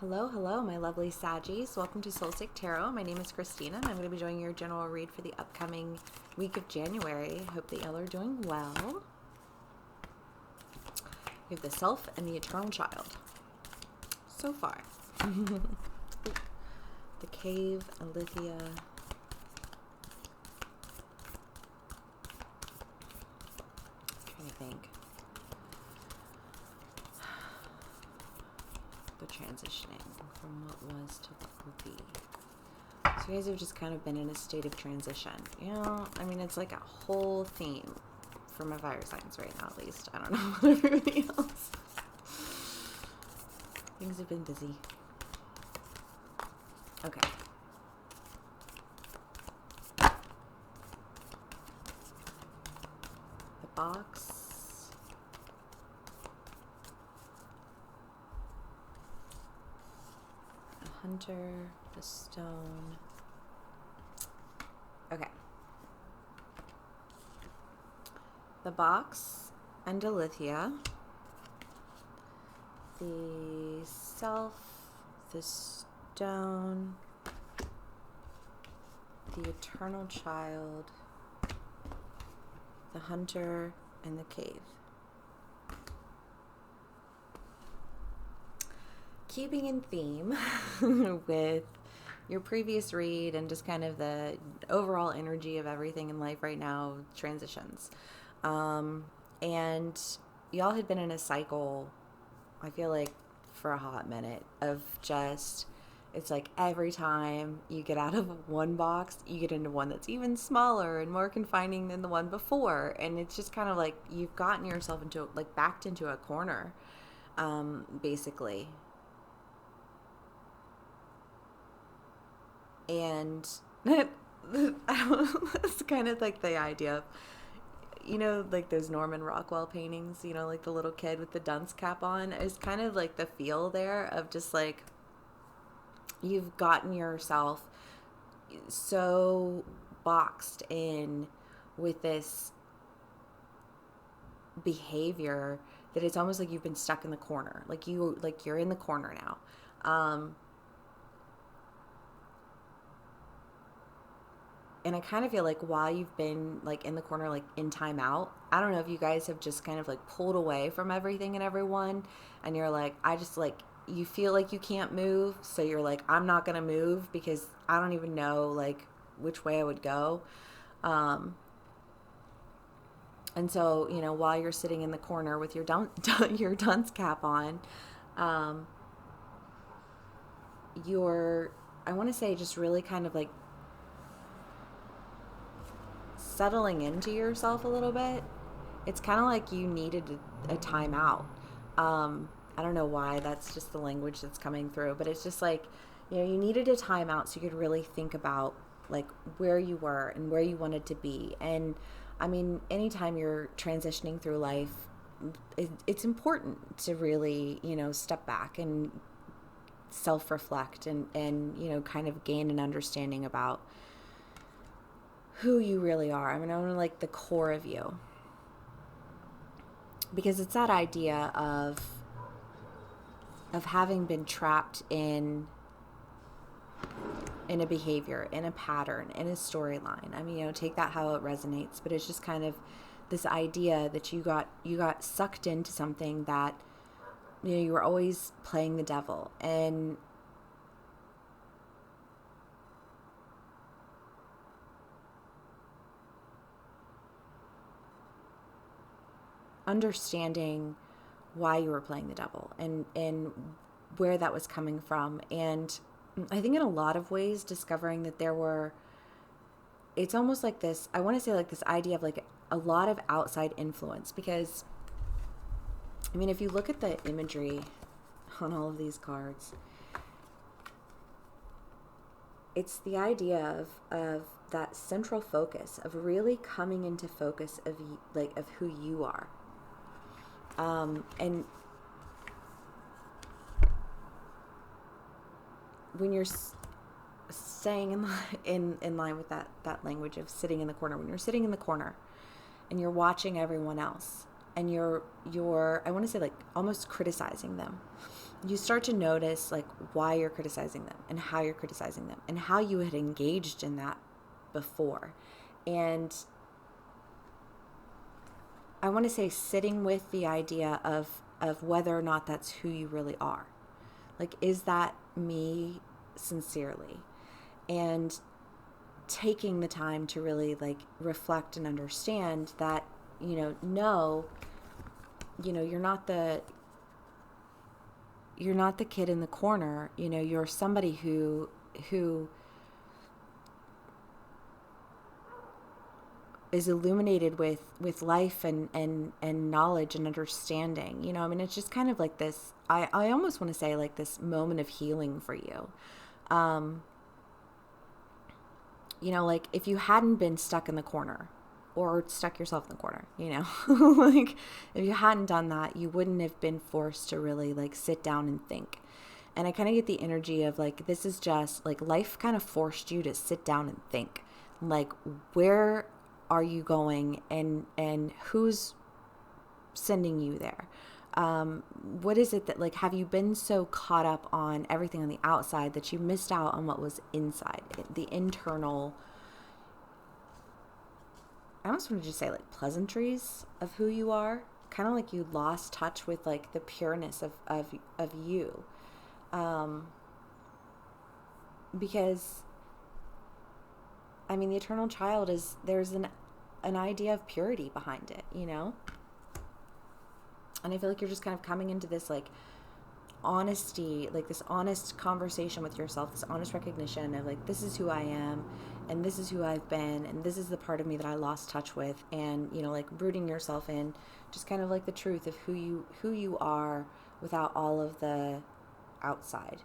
Hello, hello, my lovely Saggies. Welcome to Soul Sick Tarot. My name is Christina, and I'm going to be doing your general read for the upcoming week of January. Hope that y'all are doing well. We have the Self and the Eternal Child. So far. The Cave, Alithia. Trying to think. The transitioning from what was to what will be. So you guys have just kind of been in a state of transition. You know, I mean, it's like a whole theme for my fire signs right now, at least. I don't know about everybody else. Things have been busy. Okay. The box. Hunter, the stone. Okay. The box and Alithia. The self, the stone, the eternal child, the hunter, and the cave. Keeping in theme with your previous read and just kind of the overall energy of everything in life right now, transitions. And y'all had been in a cycle, I feel like, for a hot minute of just, it's like every time you get out of one box, you get into one that's even smaller and more confining than the one before. And it's just kind of like you've gotten yourself into, like, backed into a corner, basically. And it's kind of like the idea of, you know, like those Norman Rockwell paintings, you know, like the little kid with the dunce cap on, is kind of like the feel there of just like you've gotten yourself so boxed in with this behavior that it's almost like you've been stuck in the corner. Like you're in the corner now. And I kind of feel like while you've been like in the corner, like in timeout, I don't know if you guys have just kind of like pulled away from everything and everyone, and you're like, you feel like you can't move. So you're like, I'm not going to move because I don't even know like which way I would go. And so, you know, while you're sitting in the corner with your your dunce cap on, I want to say just really kind of like settling into yourself a little bit. It's kind of like you needed a timeout. I don't know why that's just the language that's coming through, but it's just like, you know, you needed a timeout so you could really think about like where you were and where you wanted to be. And I mean, anytime you're transitioning through life, it's important to really, you know, step back and self-reflect and, you know, kind of gain an understanding about who you really are. I mean, I mean, like the core of you, because it's that idea of having been trapped in a behavior, in a pattern, in a storyline. I mean, you know, take that how it resonates, but it's just kind of this idea that you got sucked into something that, you know, you were always playing the devil. And understanding why you were playing the devil and where that was coming from. And I think in a lot of ways discovering that it's almost like this, I want to say like this idea of like a lot of outside influence, because I mean, if you look at the imagery on all of these cards, it's the idea of that central focus of really coming into focus of like of who you are. And when you're staying in line with that language of sitting in the corner, when you're sitting in the corner and you're watching everyone else, and you're I want to say like almost criticizing them, you start to notice like why you're criticizing them and how you're criticizing them and how you had engaged in that before. And I want to say sitting with the idea of whether or not that's who you really are. Like, is that me sincerely? And taking the time to really like reflect and understand that, no, you're not the kid in the corner. You're somebody who is illuminated with life and knowledge and understanding. I mean, it's just kind of like this, I almost want to say like this moment of healing for you. Like if you hadn't been stuck in the corner or stuck yourself in the corner, like if you hadn't done that, you wouldn't have been forced to really like sit down and think. And I kind of get the energy of like, this is just like life kind of forced you to sit down and think, like, where are you going and who's sending you there? What is it that, like, have you been so caught up on everything on the outside that you missed out on what was inside, the internal, I almost want to just say like pleasantries of who you are, kind of like you lost touch with like the pureness of you. Because I mean, the eternal child there's an idea of purity behind it, And I feel like you're just kind of coming into this like honesty, like this honest conversation with yourself, this honest recognition of like, this is who I am and this is who I've been and this is the part of me that I lost touch with, and like rooting yourself in just kind of like the truth of who you are without all of the outside.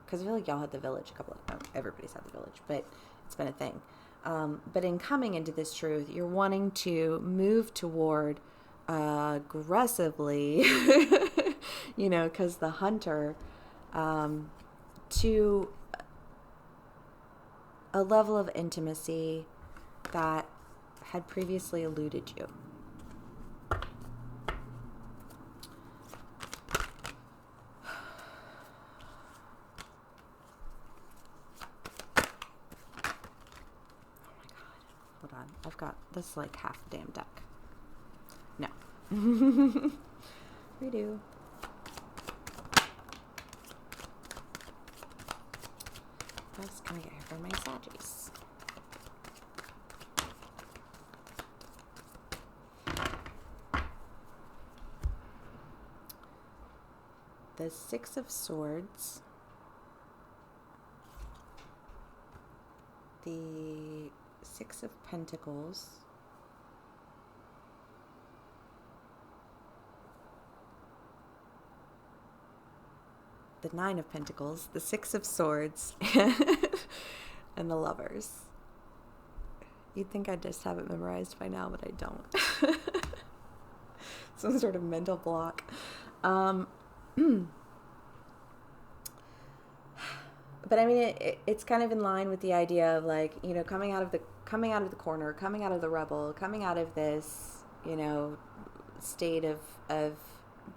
Because I feel like y'all had the village everybody's had the village, but it's been a thing. But in coming into this truth, you're wanting to move toward aggressively, because the hunter, to a level of intimacy that had previously eluded you. Hold on. I've got this like half the damn deck. No. Redo. What else can I get here for my Saggies? The Six of Swords. The Six of Pentacles. The Nine of Pentacles, the Six of Swords, and the Lovers. You'd think I'd just have it memorized by now, but I don't. Some sort of mental block. But I mean, it's kind of in line with the idea of like, coming out of the corner, coming out of the rubble, coming out of this, state of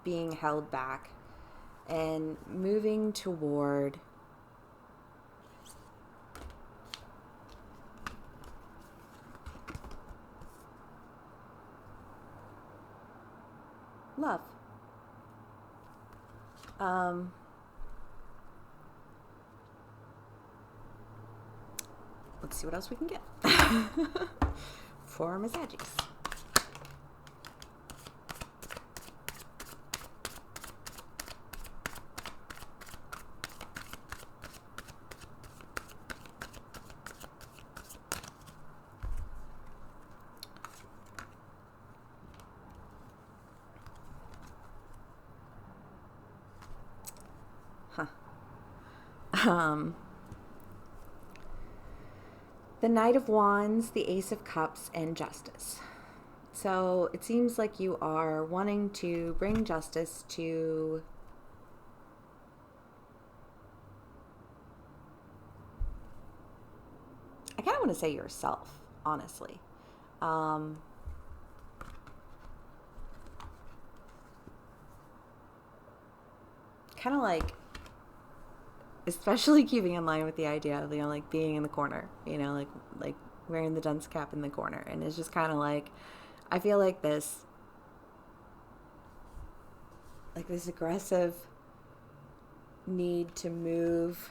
being held back, and moving toward love. Let's see what else we can get for my Saggies. The Knight of Wands, the Ace of Cups, and Justice. So it seems like you are wanting to bring justice to I kind of want to say yourself, honestly. kind of like, especially keeping in line with the idea of, like being in the corner, like wearing the dunce cap in the corner. And it's just kind of like, I feel like this aggressive need to move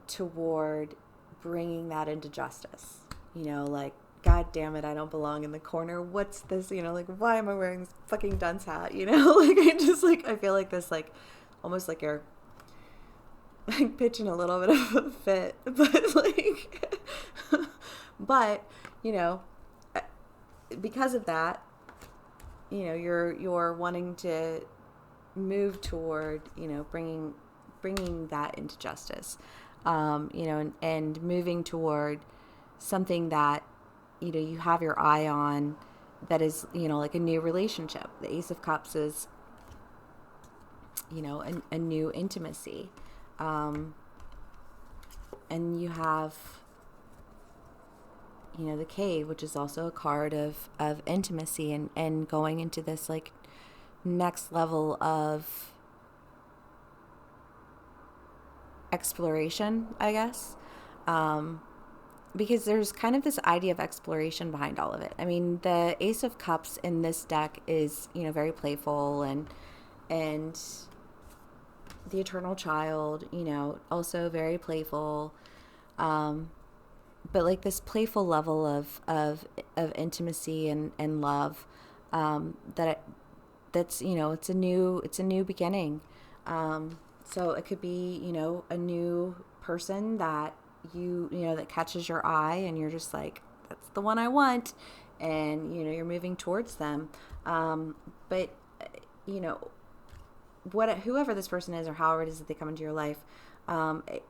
toward bringing that into justice. Like, God damn it, I don't belong in the corner. What's this? Like, why am I wearing this fucking dunce hat? Like, I feel like this, like, almost like you're like pitching a little bit of a fit, but like, but, because of that, you're wanting to move toward, bringing that into justice, and moving toward something that, you have your eye on, that is, like a new relationship. The Ace of Cups is, a new intimacy. And you have, the Cave, which is also a card of intimacy, and going into this like next level of exploration, I guess. Because there's kind of this idea of exploration behind all of it. I mean, the Ace of Cups in this deck is, very playful, and the Eternal Child, also very playful. But like this playful level of intimacy and love, that's, it's a new beginning. So it could be, a new person that that catches your eye, and you're just like, that's the one I want, and you're moving towards them. But whoever this person is, or however it is that they come into your life,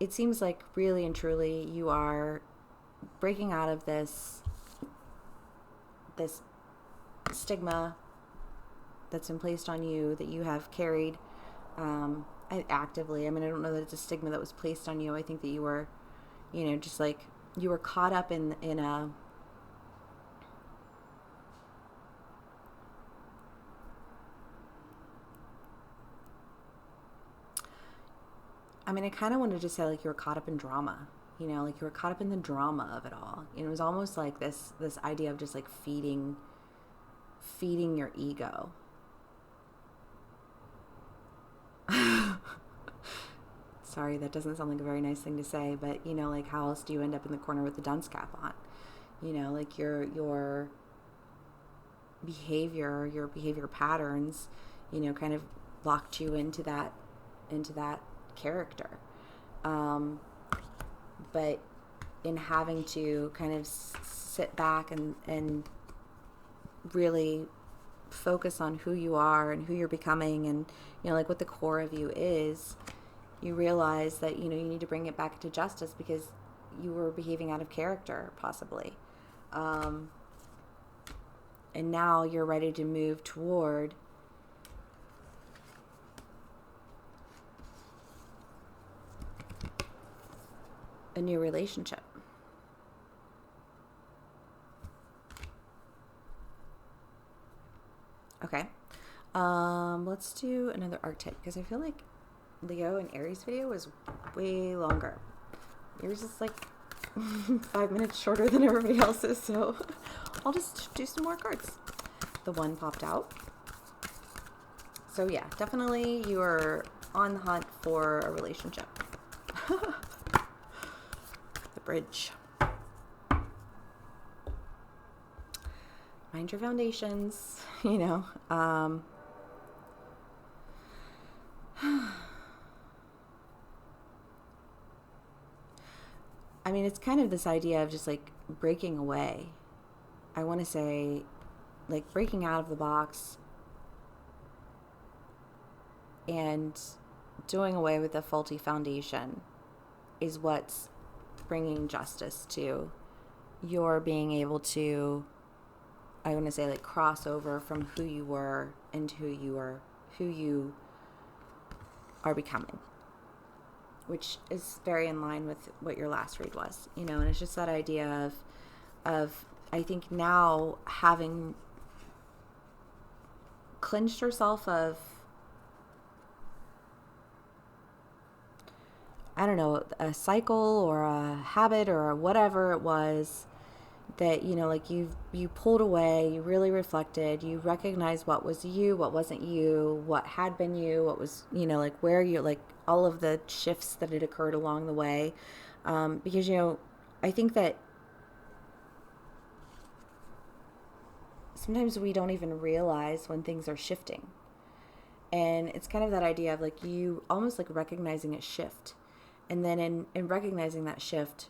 it seems like really and truly you are breaking out of this stigma that's been placed on you, that you have carried actively. I mean, I don't know that it's a stigma that was placed on you. I think that you were, just like, you were caught up in a, I mean, I kind of wanted to say, like, you were caught up in drama, like you were caught up in the drama of it all. It was almost like this idea of just like feeding your ego. Sorry, that doesn't sound like a very nice thing to say, but like, how else do you end up in the corner with the dunce cap on? Like your behavior patterns, kind of locked you into that character. But in having to kind of sit back and really focus on who you are and who you're becoming, and like what the core of you is, you realize that you need to bring it back to justice, because you were behaving out of character, possibly, and now you're ready to move toward a new relationship. Okay. Let's do another archetype, because I feel like Leo and Aries video was way longer. Yours is like 5 minutes shorter than everybody else's, so I'll just do some more cards. The one popped out. So yeah, definitely you are on the hunt for a relationship. The Bridge. Mind your foundations, I mean, it's kind of this idea of just like breaking away. I want to say, like, breaking out of the box and doing away with the faulty foundation is what's bringing justice to your being able to, I want to say, like, cross over from who you were into who you are becoming, which is very in line with what your last read was, and it's just that idea of I think now, having cleansed yourself of I don't know, a cycle or a habit or whatever it was that, like you pulled away, you really reflected, you recognized what was you, what wasn't you, what had been you, what was, like where you, like all of the shifts that had occurred along the way. Because, I think that sometimes we don't even realize when things are shifting. And it's kind of that idea of like you almost like recognizing a shift. And then in recognizing that shift,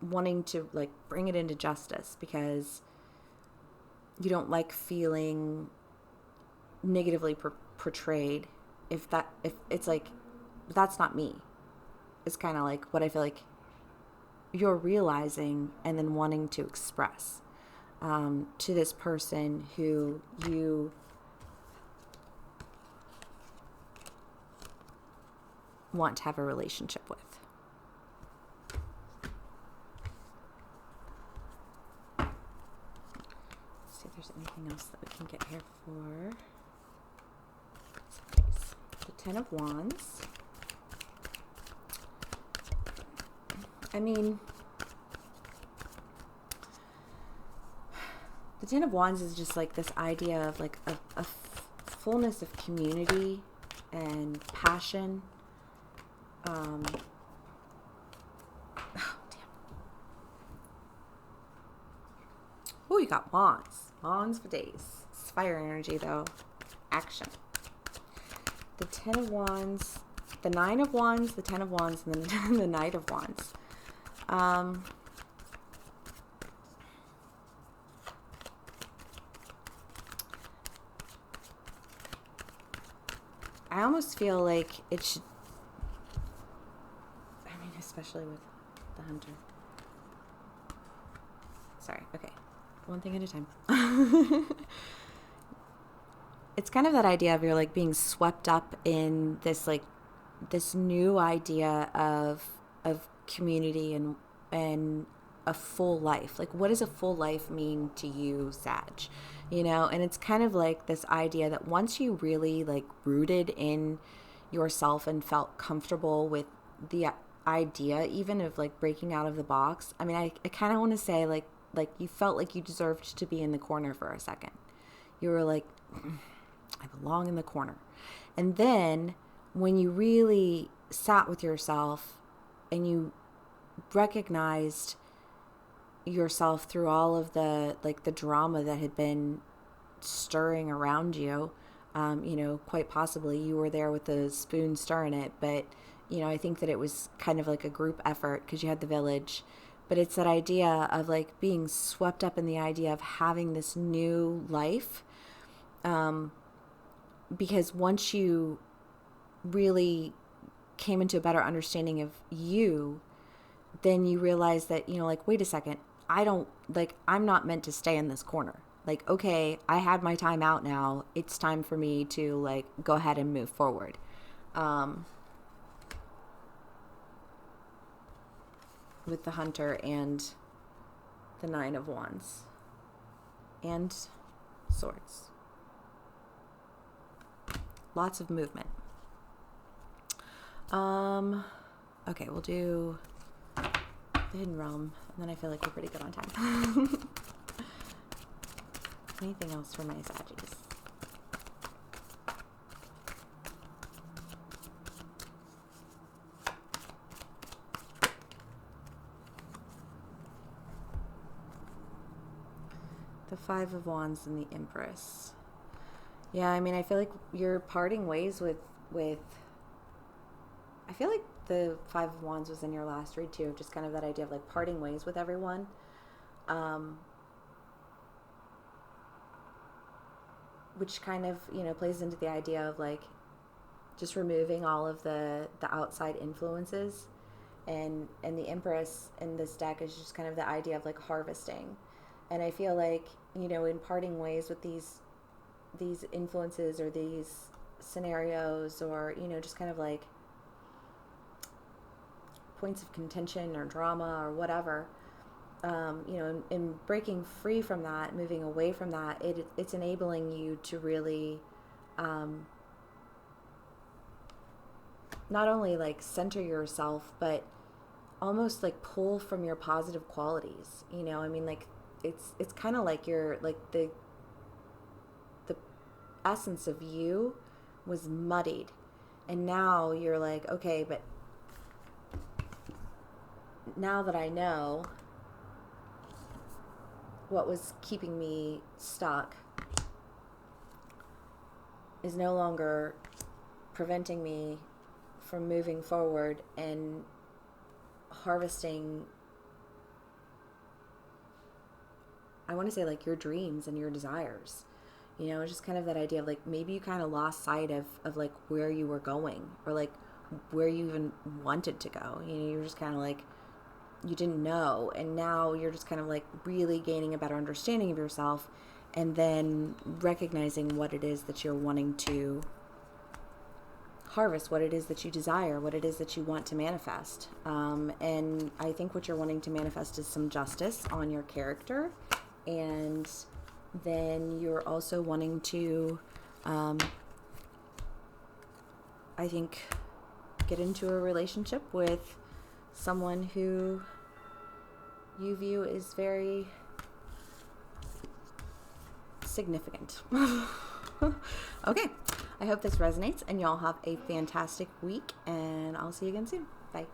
wanting to like bring it into justice because you don't like feeling negatively portrayed. If it's like, that's not me. It's kind of like what I feel like you're realizing and then wanting to express to this person who you want to have a relationship with. Let's see if there's anything else that we can get here for. The Ten of Wands. I mean, the Ten of Wands is just like this idea of like a fullness of community and passion. Oh, damn. Oh, you got Wands. Wands for days. It's fire energy, though. Action. The Ten of Wands, the Nine of Wands, the Ten of Wands, and then the Knight of Wands. I almost feel like it should, I mean, especially with the Hunter. Sorry, okay. One thing at a time. It's kind of that idea of you're like being swept up in this like this new idea of community and a full life. Like, what does a full life mean to you, Sag? And it's kind of like this idea that once you really like rooted in yourself and felt comfortable with the idea even of like breaking out of the box. I mean, I kind of want to say like you felt like you deserved to be in the corner for a second. You were like, I belong in the corner. And then when you really sat with yourself and you recognized yourself through all of the like the drama that had been stirring around you, quite possibly you were there with the spoon stirring it, but I think that it was kind of like a group effort because you had the village. But it's that idea of like being swept up in the idea of having this new life, because once you really came into a better understanding of you, then you realize that, like, wait a second, I'm not meant to stay in this corner. Like, okay, I had my time out now. It's time for me to like go ahead and move forward. With the Hunter and the Nine of Wands and Swords. Lots of movement. Okay, we'll do the Hidden Realm, and then I feel like we're pretty good on time. Anything else for my Saggies? The Five of Wands and the Empress. Yeah, I mean, I feel like you're parting ways with I feel like the Five of Wands was in your last read too, just kind of that idea of like parting ways with everyone. Which kind of, plays into the idea of like just removing all of the outside influences. And the Empress in this deck is just kind of the idea of like harvesting. And I feel like, in parting ways with these influences or these scenarios or, just kind of like points of contention or drama or whatever, in breaking free from that, moving away from that, it's enabling you to really not only like center yourself, but almost like pull from your positive qualities. You know, I mean, like it's kind of like you're like the essence of you was muddied, and now you're like, okay, but now that I know what was keeping me stuck is no longer preventing me from moving forward and harvesting, I want to say, like, your dreams and your desires. You know, it's just kind of that idea of like maybe you kind of lost sight of like where you were going, or like where you even wanted to go. You know, you're just kind of like, you didn't know, and now you're just kind of like really gaining a better understanding of yourself, and then recognizing what it is that you're wanting to harvest, what it is that you desire, what it is that you want to manifest. And I think what you're wanting to manifest is some justice on your character, and then you're also wanting to, I think, get into a relationship with someone who you view is very significant. Okay, I hope this resonates, and y'all have a fantastic week, and I'll see you again soon. Bye.